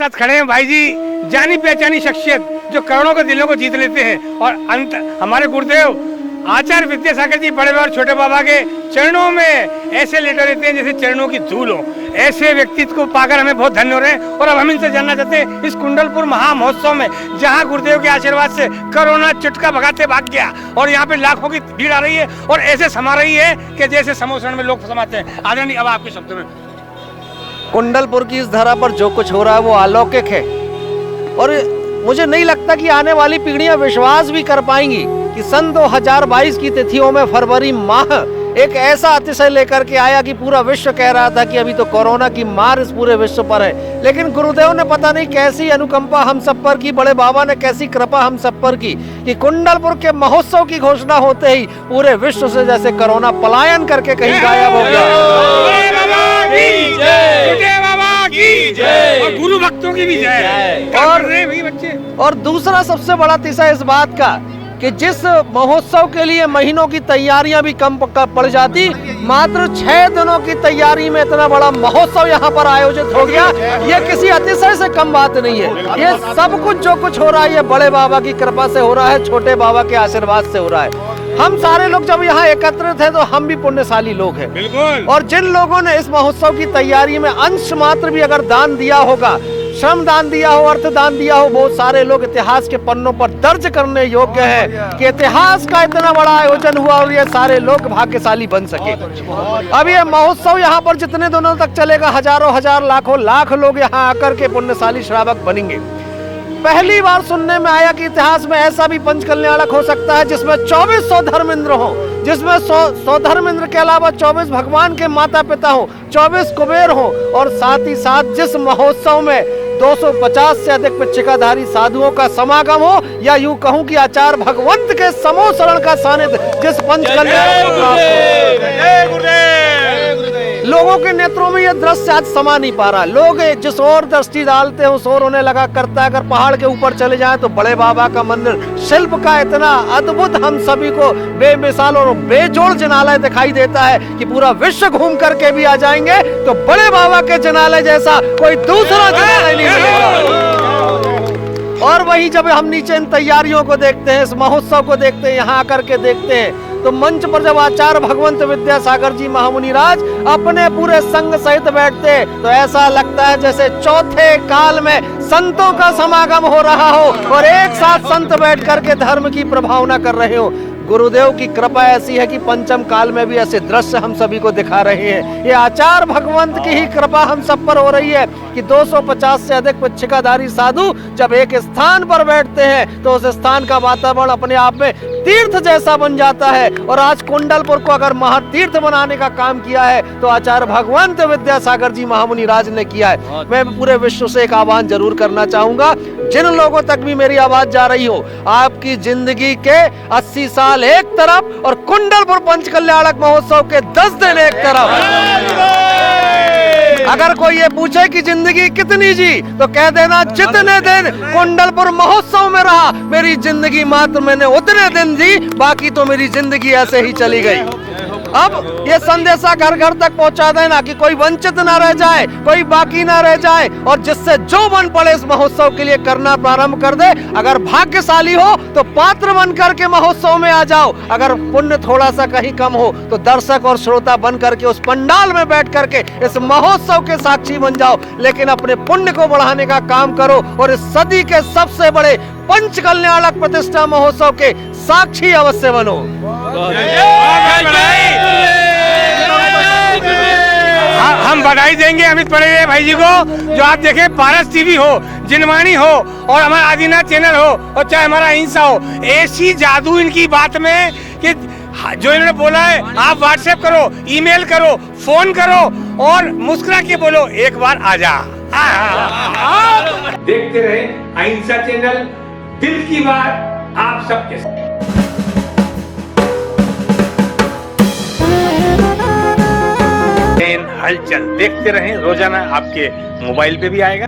साथ खड़े हैं भाई जी, जानी पहचानी शख्सियत जो करोड़ों के दिलों को जीत लेते हैं। और अंत हमारे गुरुदेव आचार्य विद्यासागर जी बड़े बाबा और छोटे बाबा के चरणों में ऐसे लेटे रहते हैं जैसे चरणों की धूल हो। ऐसे व्यक्तित्व को पाकर हमें बहुत धन्य हो रहे हैं। और अब हम इनसे जानना चाहते हैं, इस कुंडलपुर महामहोत्सव में जहां गुरुदेव के आशीर्वाद से कोरोना चुटका भगाते भाग गया और यहाँ पे लाखों की भीड़ आ रही है और ऐसे समा रही है कि जैसे समोसरण में लोग समाते हैं। आदरणीय, अब आपके शब्दों में। कुंडलपुर की इस धरा पर जो कुछ हो रहा है वो अलौकिक है और मुझे नहीं लगता कि आने वाली पीढ़ियां विश्वास भी कर पाएंगी कि सन 2022 की तिथियों में फरवरी माह एक ऐसा अतिशय लेकर के आया कि पूरा विश्व कह रहा था कि अभी तो कोरोना की मार इस पूरे विश्व पर है। लेकिन गुरुदेव ने पता नहीं कैसी अनुकंपा हम सब पर की, बड़े बाबा ने कैसी कृपा हम सब पर की कि कुंडलपुर के महोत्सव की घोषणा होते ही पूरे विश्व से जैसे कोरोना पलायन करके कहीं गायब हो गया। और गुरु भक्तों की भी जय। और दूसरा सबसे बड़ा अतिशय इस बात का कि जिस महोत्सव के लिए महीनों की तैयारियां भी कम पड़ जाती, मात्र 6 दिनों की तैयारी में इतना बड़ा महोत्सव यहाँ पर आयोजित हो गया। ये किसी अतिशय से कम बात नहीं है। ये सब कुछ जो कुछ हो रहा है ये बड़े बाबा की कृपा से हो रहा है, छोटे बाबा के आशीर्वाद से हो रहा है। हम सारे लोग जब यहाँ एकत्रित हैं तो हम भी पुण्यशाली लोग हैं। बिल्कुल। और जिन लोगों ने इस महोत्सव की तैयारी में अंश मात्र भी अगर दान दिया होगा, श्रम दान दिया हो, अर्थ दान दिया हो, बहुत सारे लोग इतिहास के पन्नों पर दर्ज करने योग्य है कि इतिहास का इतना बड़ा आयोजन हुआ और ये सारे लोग भाग्यशाली बन सके। अब ये महोत्सव यहाँ पर जितने दिनों तक चलेगा, हजारों हजार लाखों लाख लोग यहाँ आकर के पुण्यशाली श्रावक बनेंगे। पहली बार सुनने में आया कि इतिहास में ऐसा भी पंच कल्याणक हो सकता है जिसमें 2400 धर्मेंद्र हो, जिसमें 100 धर्मेंद्र के अलावा 24 भगवान के माता पिता हो, 24 कुबेर हो और साथ ही साथ जिस महोत्सव में 250 से अधिक पिच्छिकाधारी साधुओं का समागम हो, या यूं कहूं कि आचार्य भगवंत के समोसरण का सानिध्य जिस पंच कल्याण लोगों के नेत्रों में यह दृश्य आज समा नहीं पा रहा। लोग जिस ओर दृष्टि डालते हैं उस ओर उन्हें लगा करता है। अगर पहाड़ के ऊपर चले जाएं तो बड़े बाबा का मंदिर शिल्प का इतना अद्भुत हम सभी को बेमिसाल और बेजोड़ जिनालय दिखाई देता है कि पूरा विश्व घूम करके भी आ जाएंगे तो बड़े बाबा के जिनालय जैसा कोई दूसरा जिनालय नहीं मिलेगा। और वही जब हम नीचे इन तैयारियों को देखते हैं, इस महोत्सव को देखते हैं, यहाँ आकर के देखते हैं तो मंच पर जब आचार्य भगवंत विद्यासागर जी महामुनिराज अपने पूरे संग सहित बैठते तो ऐसा लगता है जैसे चौथे काल में संतों का समागम हो रहा हो और एक साथ संत बैठ करके धर्म की प्रभावना कर रहे हो। गुरुदेव की कृपा ऐसी है कि पंचम काल में भी ऐसे दृश्य हम सभी को दिखा रहे हैं। ये आचार्य भगवंत की ही कृपा हम सब पर हो रही है कि 250 से अधिक पिच्छिकाधारी साधु जब एक स्थान पर बैठते हैं तो उस स्थान का वातावरण अपने आप में तीर्थ जैसा बन जाता है। और आज कुंडलपुर को अगर महातीर्थ बनाने का काम किया है तो आचार्य भगवंत विद्यासागर जी महामुनिराज ने किया है। मैं पूरे विश्व से एक आह्वान जरूर करना चाहूंगा, जिन लोगों तक भी मेरी आवाज जा रही हो, आपकी जिंदगी के 80 साल एक तरफ और कुंडलपुर पंच कल्याणक महोत्सव के 10 दिन एक तरफ। अगर कोई ये पूछे कि जिंदगी कितनी जी तो कह देना जितने दिन कुंडलपुर महोत्सव में रहा मेरी जिंदगी मात्र मैंने उतने दिन जी, बाकी तो मेरी जिंदगी ऐसे ही चली गई। अब ये संदेशा घर घर तक पहुंचा देना कि कोई वंचित ना रह जाए, कोई बाकी ना रह जाए और जिससे जो मन पड़े इस महोत्सव के लिए करना प्रारंभ कर दे। अगर भाग्यशाली हो तो पात्र बन करके महोत्सव में आ जाओ, अगर पुण्य थोड़ा सा कहीं कम हो तो दर्शक और श्रोता बन करके उस पंडाल में बैठ करके इस महोत्सव के साक्षी बन जाओ। लेकिन अपने पुण्य को बढ़ाने का काम करो और इस सदी के सबसे बड़े पंच कल्याणक प्रतिष्ठा महोत्सव के साक्षी अवश्य बनो। हम बधाई देंगे अमित पटेल भाई जी को, जो आप देखें पारस टीवी हो, जिनवाणी हो और हमारा आदिनाथ चैनल हो और चाहे हमारा अहिंसा हो, ऐसी जादू इनकी बात में कि जो इन्होंने बोला है आप व्हाट्सएप करो, ईमेल करो, फोन करो और मुस्कुरा के बोलो एक बार आजा। देखते रहे अहिंसा चैनल, दिल की बात आप सबके साथ। हलचल देखते रहें, रोजाना आपके मोबाइल पे भी आएगा।